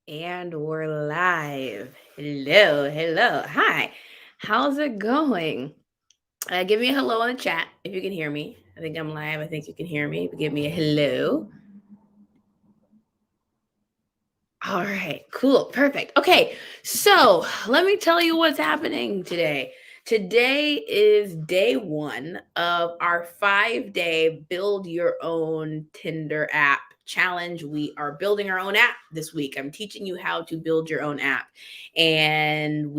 And we're live. Hello, hello. Hi. How's it going? Give me a hello in the chat if you can hear me. I think I'm live. I think you can hear me. Give me a hello. All right, cool, perfect. Okay, so let me tell you what's happening today. Today is day one of our 5-day build your own Tinder app challenge. We are building our own app this week. I'm teaching you how to build your own app. And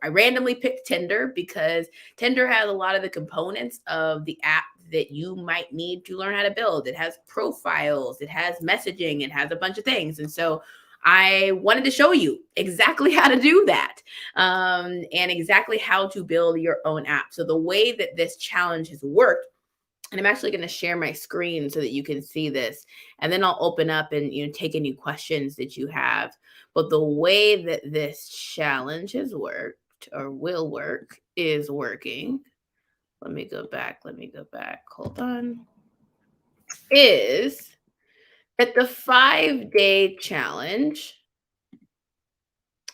I randomly picked Tinder because Tinder has a lot of the components of the app that you might need to learn how to build. It has profiles, it has messaging, it has a bunch of things. And so I wanted to show you exactly how to do that and exactly how to build your own app. So the way that this challenge has worked, and I'm actually going to share my screen so that you can see this, and then I'll open up and take any questions that you have. But the way that this challenge has worked or will work is working. Let me go back. Hold on. Is that the 5-day challenge?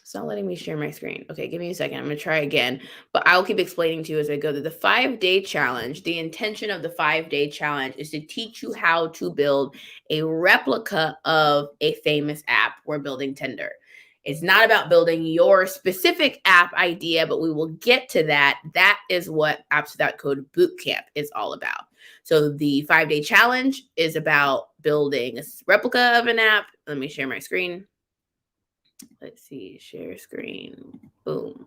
It's not letting me share my screen. Okay, give me a second. I'm going to try again, but I'll keep explaining to you as I go. That the 5-day challenge, the intention of the 5-day challenge is to teach you how to build a replica of a famous app. We're building Tinder. It's not about building your specific app idea, but we will get to that. That is what Apps Without Code Bootcamp is all about. So the 5-day challenge is about building a replica of an app. Let me share my screen. Let's see, share screen. Boom.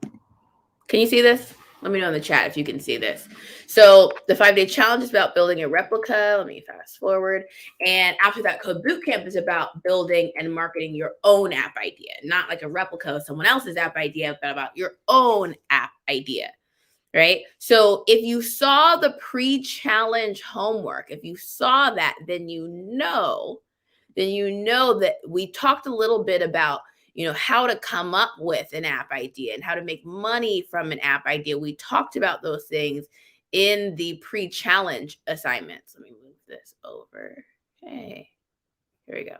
Can you see this? Let me know in the chat if you can see this. So the 5-day challenge is about building a replica. Let me fast forward. And After That Code Bootcamp is about building and marketing your own app idea, not like a replica of someone else's app idea, but about your own app idea. Right? So if you saw the pre-challenge homework, if you saw that, then you know that we talked a little bit about how to come up with an app idea and how to make money from an app idea. We talked about those things in the pre-challenge assignments. Let me move this over. Okay, here we go.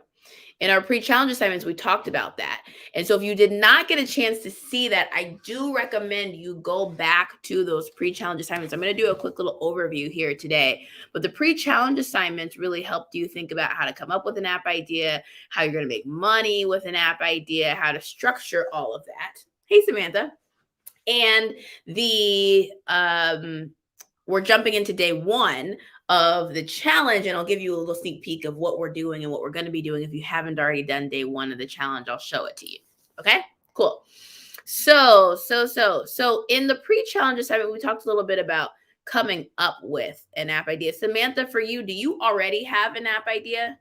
In our pre-challenge assignments, we talked about that. And so if you did not get a chance to see that, I do recommend you go back to those pre-challenge assignments. I'm going to do a quick little overview here today. But the pre-challenge assignments really helped you think about how to come up with an app idea, how you're going to make money with an app idea, how to structure all of that. Hey, Samantha. And we're jumping into day one of the challenge, and I'll give you a little sneak peek of what we're doing and what we're going to be doing. If you haven't already done day one of the challenge, I'll show it to you. Okay, cool. So in the pre-challenge assignment, we talked a little bit about coming up with an app idea. Samantha, for you, do you already have an app idea?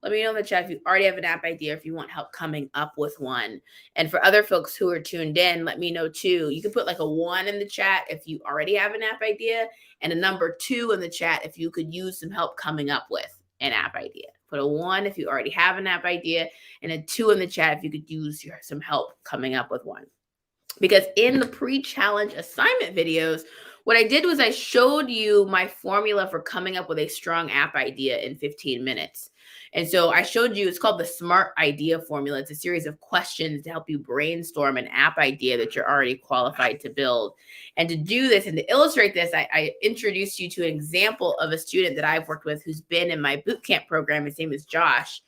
Let me know in the chat if you already have an app idea, if you want help coming up with one. And for other folks who are tuned in, let me know too. You can put like a 1 in the chat if you already have an app idea, and a number 2 in the chat if you could use some help coming up with an app idea. Put a 1 if you already have an app idea, and a 2 in the chat if you could use some help coming up with one. Because in the pre-challenge assignment videos, what I did was I showed you my formula for coming up with a strong app idea in 15 minutes. And so I showed you, it's called the SMART idea formula. It's a series of questions to help you brainstorm an app idea that you're already qualified to build. And to do this and to illustrate this, I introduced you to an example of a student that I've worked with who's been in my bootcamp program. His name is Josh.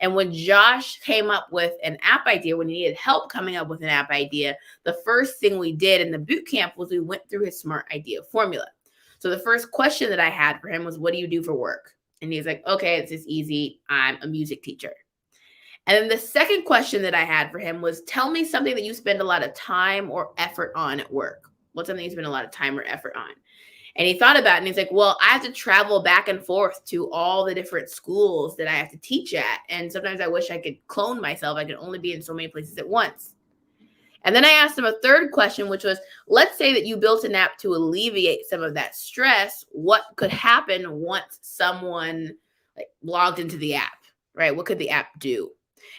And when Josh came up with an app idea, when he needed help coming up with an app idea, the first thing we did in the boot camp was we went through his SMART idea formula. So the first question that I had for him was, what do you do for work? And he's like, okay, it's just easy. I'm a music teacher. And then the second question that I had for him was, tell me something that you spend a lot of time or effort on at work. What's something you spend a lot of time or effort on? And he thought about it and he's like, well, I have to travel back and forth to all the different schools that I have to teach at. And sometimes I wish I could clone myself. I could only be in so many places at once. And then I asked him a third question, which was, let's say that you built an app to alleviate some of that stress. What could happen once someone logged into the app, right? What could the app do?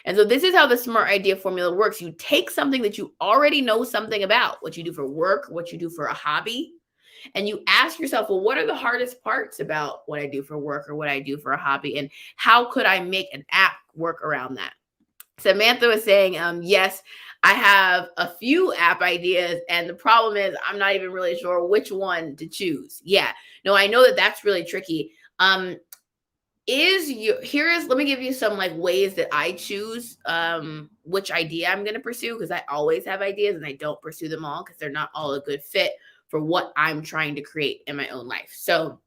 And so this is how the SMART idea formula works. You take something that you already know something about, what you do for work, what you do for a hobby, and you ask yourself, well, what are the hardest parts about what I do for work or what I do for a hobby? And how could I make an app work around that? Samantha was saying, yes, I have a few app ideas, and the problem is I'm not even really sure which one to choose. Yeah, no, I know that that's really tricky. Let me give you some like ways that I choose which idea I'm going to pursue, because I always have ideas and I don't pursue them all because they're not all a good fit for what I'm trying to create in my own life. So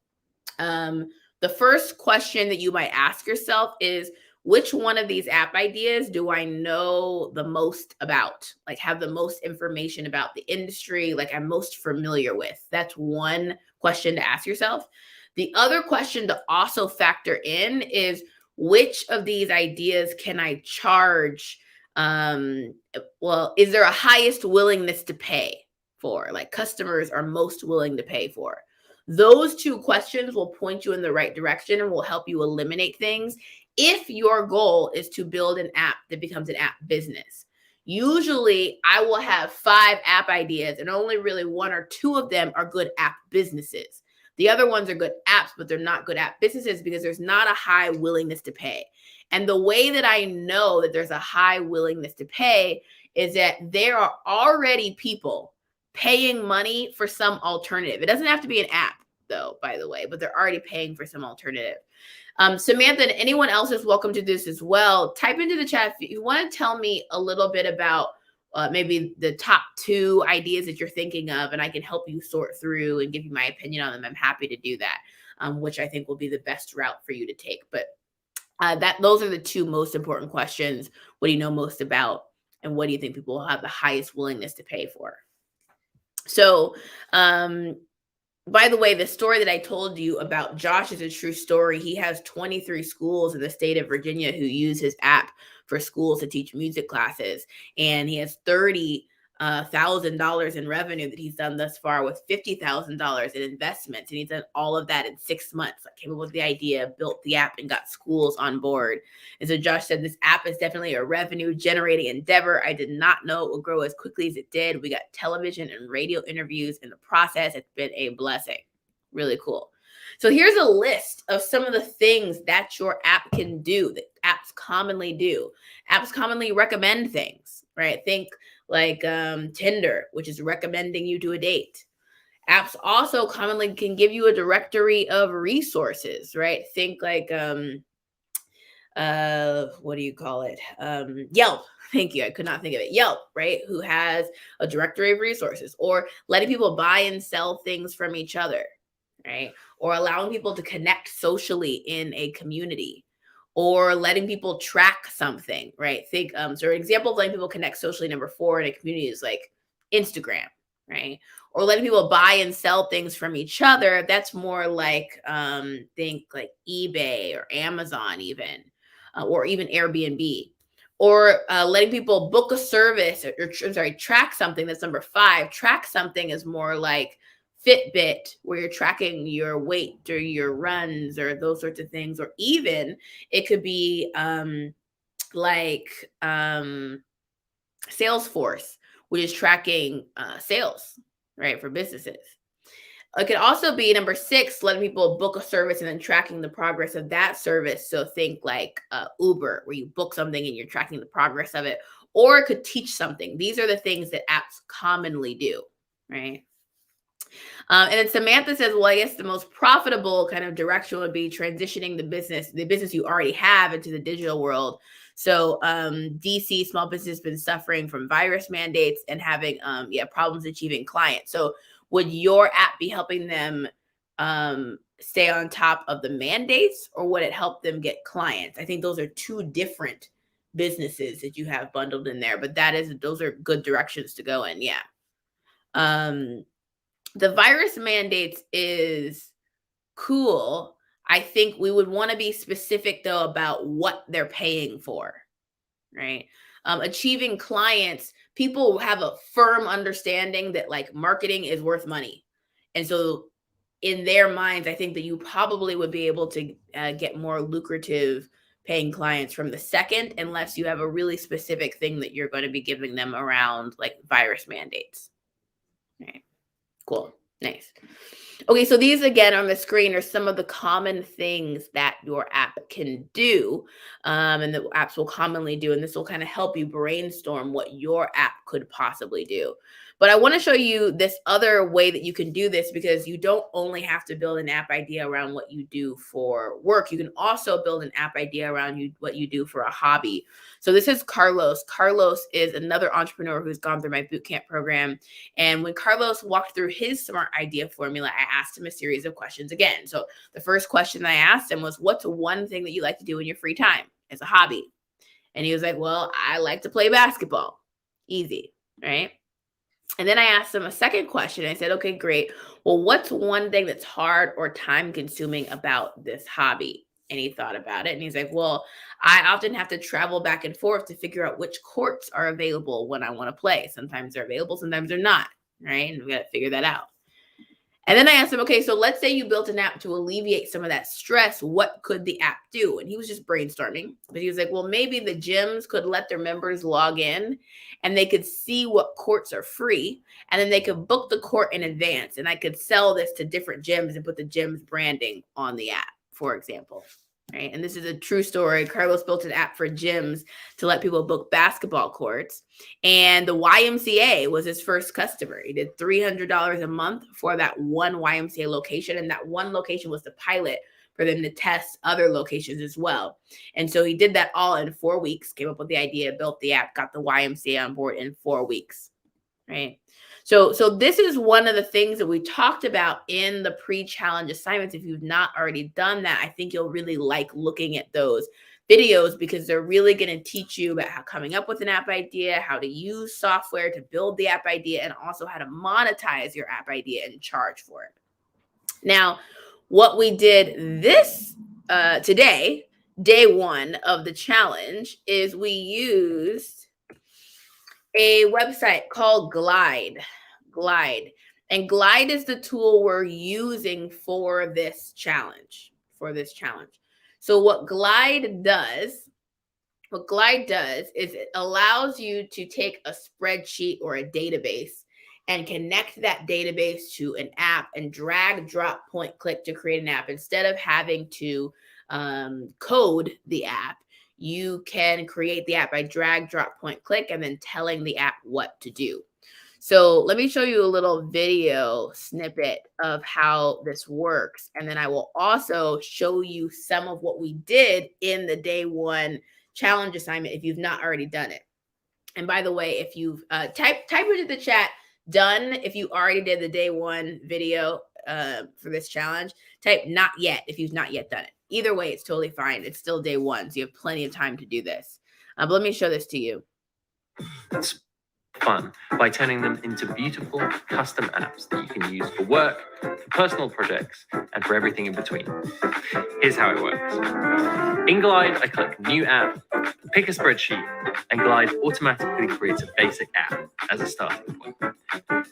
um, the first question that you might ask yourself is, which one of these app ideas do I know the most about? Like, have the most information about the industry, like I'm most familiar with? That's one question to ask yourself. The other question to also factor in is, which of these ideas can I charge? Well, is there a highest willingness to pay for? Like, customers are most willing to pay for. Those two questions will point you in the right direction and will help you eliminate things if your goal is to build an app that becomes an app business. Usually, I will have 5 app ideas, and only really 1 or 2 of them are good app businesses. The other ones are good apps, but they're not good app businesses because there's not a high willingness to pay. And the way that I know that there's a high willingness to pay is that there are already people paying money for some alternative. It doesn't have to be an app, though, by the way, but they're already paying for some alternative. Samantha and anyone else is welcome to this as well. Type into the chat if you want to tell me a little bit about maybe the top 2 ideas that you're thinking of, and I can help you sort through and give you my opinion on them. I'm happy to do that, which I think will be the best route for you to take. But those are the 2 most important questions. What do you know most about, and what do you think people will have the highest willingness to pay for? So, by the way, the story that I told you about Josh is a true story. He has 23 schools in the state of Virginia who use his app for schools to teach music classes. And he has $30,000 in revenue that he's done thus far, with $50,000 in investments. And he's done all of that in 6 months. I came up with the idea, built the app, and got schools on board. And so Josh said, this app is definitely a revenue generating endeavor. I did not know it would grow as quickly as it did. We got television and radio interviews in the process. It's been a blessing. Really cool. So here's a list of some of the things that your app can do, that apps commonly do. Apps commonly recommend things, right? Think like Tinder, which is recommending you to a date. Apps also commonly can give you a directory of resources, right? Think like what do you call it? Yelp. Thank you. I could not think of it. Yelp, right? Who has a directory of resources, or letting people buy and sell things from each other, right? Or allowing people to connect socially in a community, or letting people track something, right? Think, so an example of letting people connect socially, number 4 in a community, is like Instagram, right? Or letting people buy and sell things from each other. That's more like, think like eBay or Amazon even, or even Airbnb. Or letting people book a service, or track something. That's number 5. Track something is more like Fitbit, where you're tracking your weight or your runs or those sorts of things. Or even it could be like Salesforce, which is tracking sales, right, for businesses. It could also be number 6, letting people book a service and then tracking the progress of that service. So think like Uber, where you book something and you're tracking the progress of it. Or it could teach something. These are the things that apps commonly do, right? And then Samantha says, well, I guess the most profitable kind of direction would be transitioning the business you already have, into the digital world. So DC small business has been suffering from virus mandates and having problems achieving clients. So would your app be helping them stay on top of the mandates, or would it help them get clients? I think those are 2 different businesses that you have bundled in there, but those are good directions to go in. Yeah. The virus mandates is cool. I think we would want to be specific, though, about what they're paying for, right? Achieving clients, people have a firm understanding that like marketing is worth money. And so in their minds, I think that you probably would be able to get more lucrative paying clients from the second, unless you have a really specific thing that you're going to be giving them around like virus mandates. Right. Cool. Nice. Okay, so these again on the screen are some of the common things that your app can do, and the apps will commonly do, and this will kind of help you brainstorm what your app could possibly do. But I want to show you this other way that you can do this because you don't only have to build an app idea around what you do for work. You can also build an app idea around what you do for a hobby. So this is Carlos. Carlos is another entrepreneur who's gone through my bootcamp program, and when Carlos walked through his smart idea formula, I asked him a series of questions again. So the first question I asked him was, what's one thing that you like to do in your free time as a hobby? And he was like, well, I like to play basketball. Easy, right? And then I asked him a second question. I said, okay, great. Well, what's one thing that's hard or time consuming about this hobby? And he thought about it and he's like, well, I often have to travel back and forth to figure out which courts are available when I want to play. Sometimes they're available, sometimes they're not, right? And we got to figure that out. And then I asked him, okay, so let's say you built an app to alleviate some of that stress. What could the app do? And he was just brainstorming. But he was like, well, maybe the gyms could let their members log in and they could see what courts are free. And then they could book the court in advance. And I could sell this to different gyms and put the gym's branding on the app, for example. Right. And this is a true story. Carlos built an app for gyms to let people book basketball courts. And the YMCA was his first customer. He did $300 a month for that one YMCA location. And that one location was the pilot for them to test other locations as well. And so he did that all in 4 weeks, came up with the idea, built the app, got the YMCA on board in 4 weeks. Right. So this is one of the things that we talked about in the pre-challenge assignments. If you've not already done that, I think you'll really like looking at those videos because they're really going to teach you about how coming up with an app idea, how to use software to build the app idea, and also how to monetize your app idea and charge for it. Now, what we did today, day one of the challenge, is we used a website called Glide. And Glide is the tool we're using for this challenge. So what Glide does is it allows you to take a spreadsheet or a database and connect that database to an app and drag, drop, point, click to create an app. Instead of having to code the app, you can create the app by drag, drop, point, click, and then telling the app what to do. So let me show you a little video snippet of how this works. And then I will also show you some of what we did in the day one challenge assignment if you've not already done it. And by the way, if you've type into the chat, done, if you already did the day one video for this challenge, type not yet if you've not yet done it. Either way, it's totally fine. It's still day one, so you have plenty of time to do this. But let me show this to you. That's fun by turning them into beautiful custom apps that you can use for work, for personal projects, and for everything in between. Here's how it works. In Glide, I click New App, pick a spreadsheet, and Glide automatically creates a basic app as a starting point.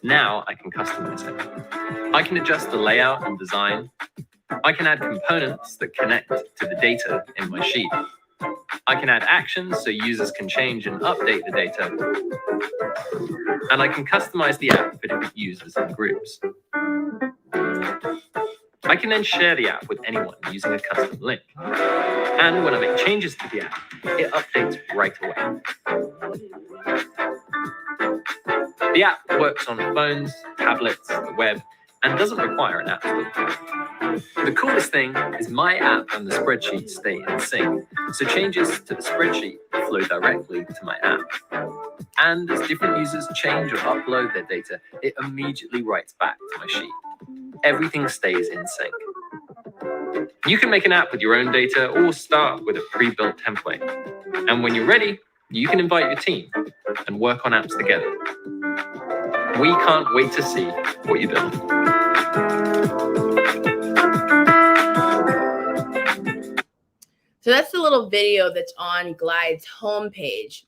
Now I can customize it. I can adjust the layout and design. I can add components that connect to the data in my sheet. I can add actions so users can change and update the data. And I can customize the app for different users and groups. I can then share the app with anyone using a custom link. And when I make changes to the app, it updates right away. The app works on phones, tablets, the web, and doesn't require an app store. The coolest thing is my app and the spreadsheet stay in sync, so changes to the spreadsheet flow directly to my app. And as different users change or upload their data, it immediately writes back to my sheet. Everything stays in sync. You can make an app with your own data or start with a pre-built template. And when you're ready, you can invite your team and work on apps together. We can't wait to see what you build. So that's the little video that's on Glide's homepage.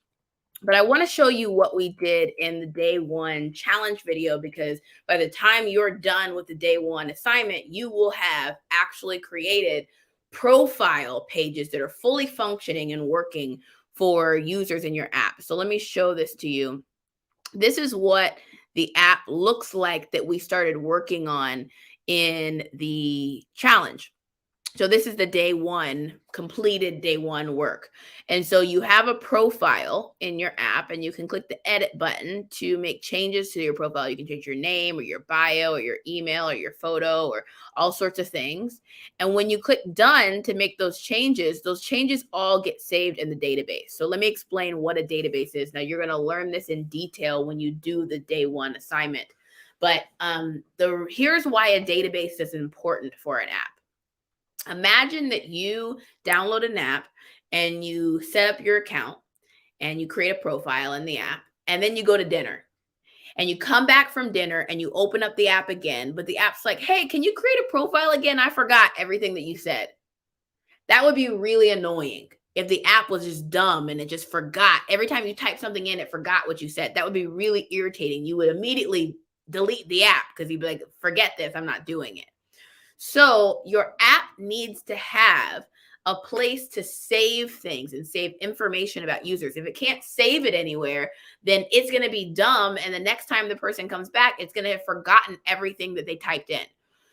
But I want to show you what we did in the day one challenge video, because by the time you're done with the day one assignment, you will have actually created profile pages that are fully functioning and working for users in your app. So let me show this to you. This is what the app looks like that we started working on in the challenge. So this is the day one, completed day one work. And so you have a profile in your app and you can click the edit button to make changes to your profile. You can change your name or your bio or your email or your photo or all sorts of things. And when you click done to make those changes all get saved in the database. So let me explain what a database is. Now you're going to learn this in detail when you do the day one assignment. But here's why a database is important for an app. Imagine that you download an app and you set up your account and you create a profile in the app, and then you go to dinner and you come back from dinner and you open up the app again, but the app's like, hey, can you create a profile again? I forgot everything that you said. That would be really annoying if the app was just dumb and it just forgot. Every time you type something in, it forgot what you said. That would be really irritating. You would immediately delete the app because you'd be like, forget this, I'm not doing it. So your app needs to have a place to save things and save information about users. If it can't save it anywhere, then it's going to be dumb. And the next time the person comes back, it's going to have forgotten everything that they typed in.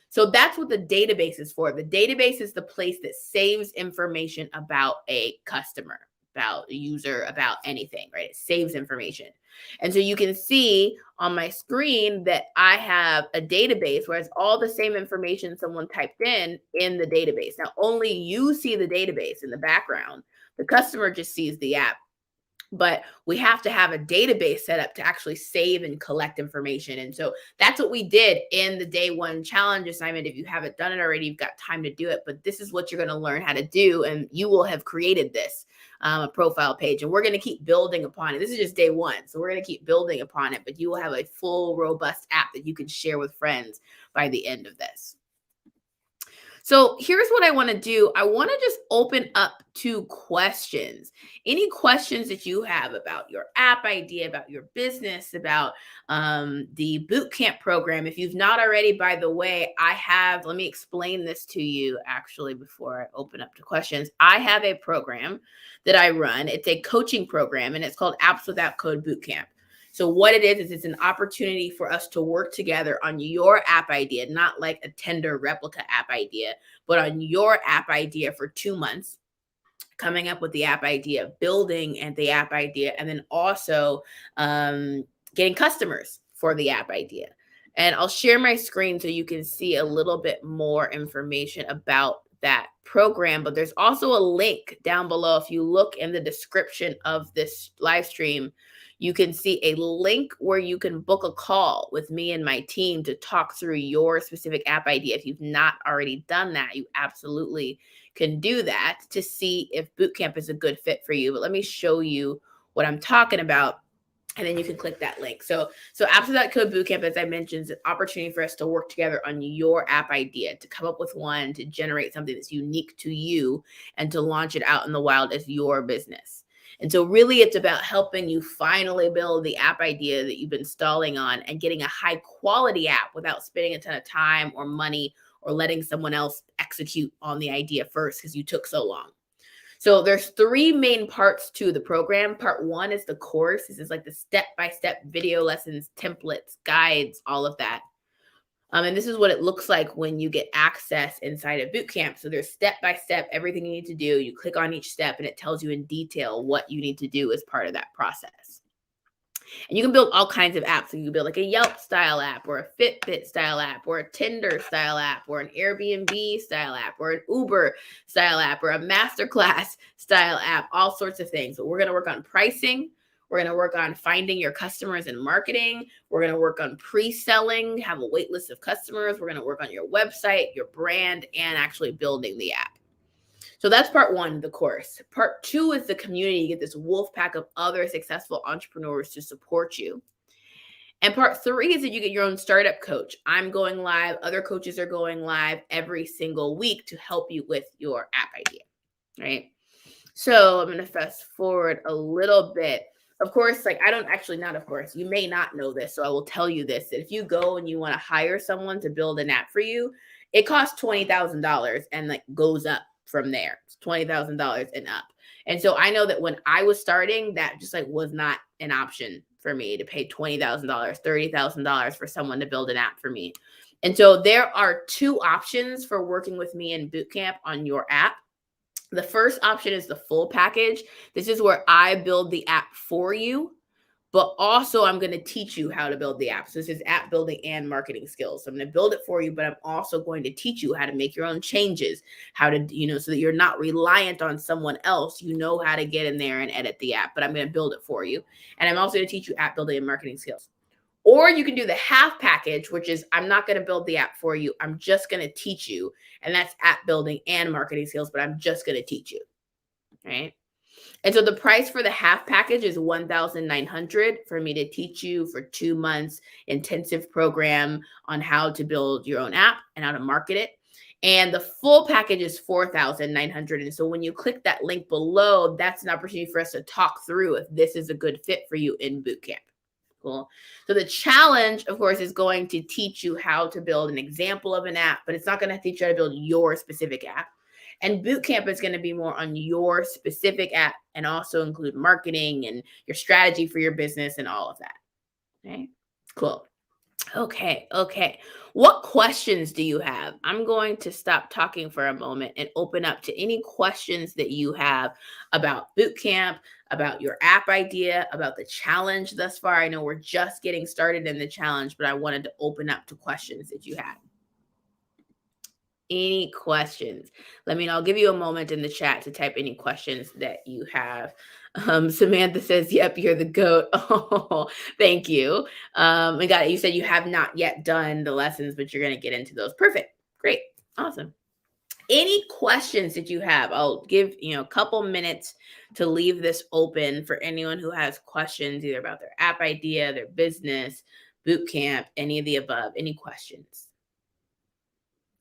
So that's what the database is for. The database is the place that saves information about a customer, about a user, about anything, right? It saves information. And so you can see on my screen that I have a database where it's all the same information someone typed in the database. Now, only you see the database in the background. The customer just sees the app. But we have to have a database set up to actually save and collect information. And so that's what we did in the day one challenge assignment. If you haven't done it already, you've got time to do it. But this is what you're going to learn how to do. And you will have created this profile page. And we're going to keep building upon it. This is just day one. So we're going to keep building upon it. But you will have a full, robust app that you can share with friends by the end of this. So here's what I want to do. I want to just open up to questions. Any questions that you have about your app idea, about your business, about the bootcamp program. If you've not already, by the way, let me explain this to you actually before I open up to questions. I have a program that I run. It's a coaching program and it's called Apps Without Code Bootcamp. So what it is it's an opportunity for us to work together on your app idea, not like a Tinder replica app idea, but on your app idea for 2 months, coming up with the app idea, building and the app idea, and then also getting customers for the app idea. And I'll share my screen so you can see a little bit more information about that program. But there's also a link down below. If you look in the description of this live stream, you can see a link where you can book a call with me and my team to talk through your specific app idea. If you've not already done that, you absolutely can do that to see if bootcamp is a good fit for you. But let me show you what I'm talking about, and then you can click that link. So Apps Without Code Bootcamp, as I mentioned, is an opportunity for us to work together on your app idea, to come up with one, to generate something that's unique to you, and to launch it out in the wild as your business. And so really it's about helping you finally build the app idea that you've been stalling on and getting a high quality app without spending a ton of time or money or letting someone else execute on the idea first because you took so long. So there's 3 main parts to the program. Part 1 is the course. This is like the step-by-step video lessons, templates, guides, all of that. And this is what it looks like when you get access inside of bootcamp. So there's step-by-step, everything you need to do. You click on each step and it tells you in detail what you need to do as part of that process. And you can build all kinds of apps. So you can build like a Yelp style app or a Fitbit style app or a Tinder style app or an Airbnb style app or an Uber style app or a masterclass style app, all sorts of things. But we're going to work on pricing. We're going to work on finding your customers and marketing. We're going to work on pre-selling, have a wait list of customers. We're going to work on your website, your brand, and actually building the app. So that's part 1, the course. Part 2 is the community. You get this wolf pack of other successful entrepreneurs to support you. And part 3 is that you get your own startup coach. I'm going live. Other coaches are going live every single week to help you with your app idea, right? So I'm going to fast forward a little bit. Of course, you may not know this, so I will tell you this, that if you go and you want to hire someone to build an app for you, it costs $20,000 and like goes up from there. It's $20,000 and up. And so I know that when I was starting, that just like was not an option for me to pay $20,000, $30,000 for someone to build an app for me. And so there are two options for working with me in bootcamp on your app. The first option is the full package. This is where I build the app for you, but also I'm going to teach you how to build the app. So this is app building and marketing skills. So I'm going to build it for you, but I'm also going to teach you how to make your own changes, how to, so that you're not reliant on someone else. You know how to get in there and edit the app, but I'm going to build it for you. And I'm also going to teach you app building and marketing skills. Or you can do the half package, which is I'm not going to build the app for you. I'm just going to teach you. And that's app building and marketing skills, but I'm just going to teach you. Right? And so the price for the half package is $1,900 for me to teach you for 2 months intensive program on how to build your own app and how to market it. And the full package is $4,900. And so when you click that link below, that's an opportunity for us to talk through if this is a good fit for you in bootcamp. Cool. So the challenge, of course, is going to teach you how to build an example of an app, but it's not going to teach you how to build your specific app. And bootcamp is going to be more on your specific app and also include marketing and your strategy for your business and all of that. Okay, cool. Okay. What questions do you have? I'm going to stop talking for a moment and open up to any questions that you have about bootcamp, about your app idea, about the challenge thus far. I know we're just getting started in the challenge, but I wanted to open up to questions that you had. Any questions? Let me know. I'll give you a moment in the chat to type any questions that you have. Samantha says, yep, you're the GOAT. Oh, thank you. I got it. You said you have not yet done the lessons, but you're going to get into those. Perfect. Great. Awesome. Any questions that you have? I'll give a couple minutes to leave this open for anyone who has questions, either about their app idea, their business, bootcamp, any of the above. Any questions?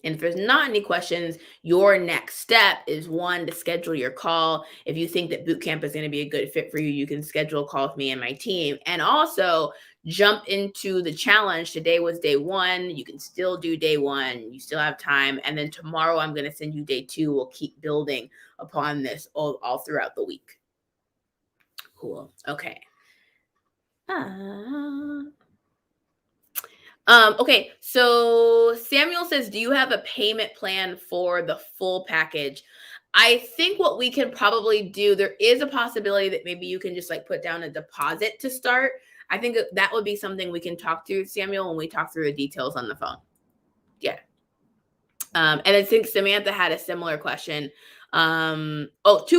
And if there's not any questions, your next step is to schedule your call. If you think that bootcamp is going to be a good fit for you, you can schedule a call with me and my team. And also jump into the challenge. Today was day 1. You can still do day 1. You still have time. And then tomorrow I'm going to send you day 2. We'll keep building upon this all throughout the week. Cool. Okay. Okay, so Samuel says, do you have a payment plan for the full package? I think what we can probably do, there is a possibility that maybe you can just put down a deposit to start. I think that would be something we can talk through, Samuel, when we talk through the details on the phone. Yeah. And I think Samantha had a similar question. 2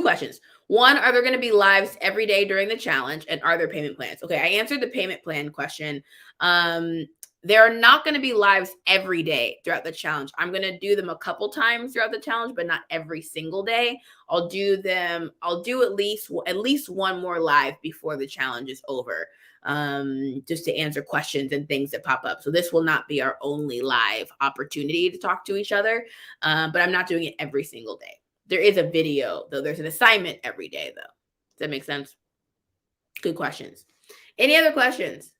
questions. One, are there going to be lives every day during the challenge? And are there payment plans? Okay, I answered the payment plan question. There are not going to be lives every day throughout the challenge. I'm going to do them a couple times throughout the challenge, but not every single day. I'll do at least one more live before the challenge is over, just to answer questions and things that pop up. So this will not be our only live opportunity to talk to each other, but I'm not doing it every single day. There is a video, though. There's an assignment every day, though. Does that make sense? Good questions. Any other questions?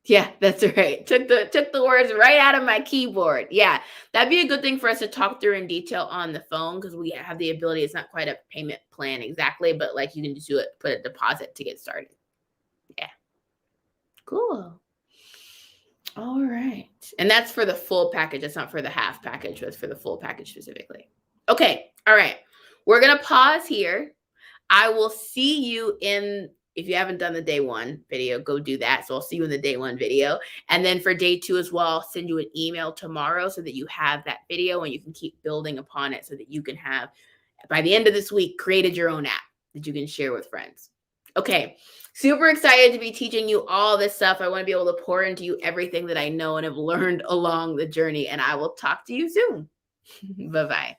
Yeah, that's right. Took the words right out of my keyboard. Yeah, that'd be a good thing for us to talk through in detail on the phone, because we have the ability. It's not quite a payment plan exactly, but you can just do it, put a deposit to get started. Yeah. Cool. All right. And that's for the full package. That's not for the half package, but it's for the full package specifically. Okay. All right. We're going to pause here. I will see you if you haven't done the day 1 video, go do that. So I'll see you in the day 1 video. And then for day 2 as well, I'll send you an email tomorrow so that you have that video and you can keep building upon it so that you can have, by the end of this week, created your own app that you can share with friends. Okay. Super excited to be teaching you all this stuff. I want to be able to pour into you everything that I know and have learned along the journey. And I will talk to you soon. Bye-bye.